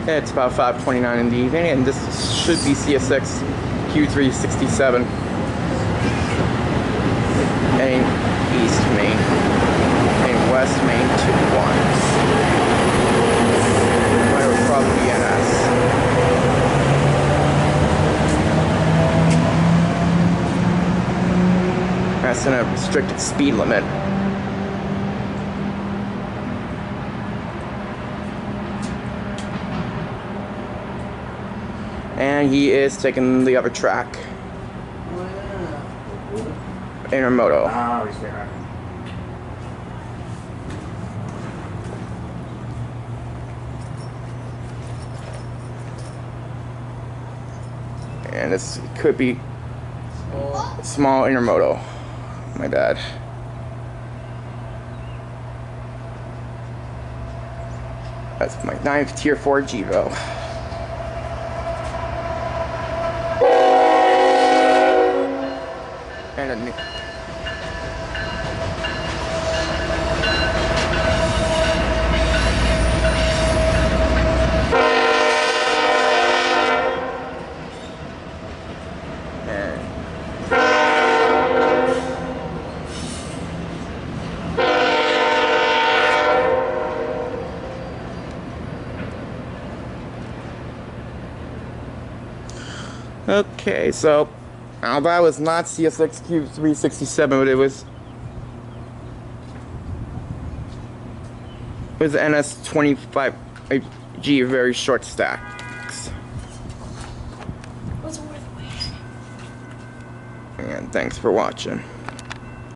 It's about 5:29 in the evening, and this should be CSX Q367 heading East Main and West Main 21. Might would probably be NS. That's in a restricted speed limit. And he is taking the other track. Intermoto. Oh, he's there. And this could be small intermoto. My bad. That's my 9th Tier 4 Gevo. And a new. Okay, so now that was not CSX Q367, but it was NS25G, very short stacks. What's worth waiting? And thanks for watching.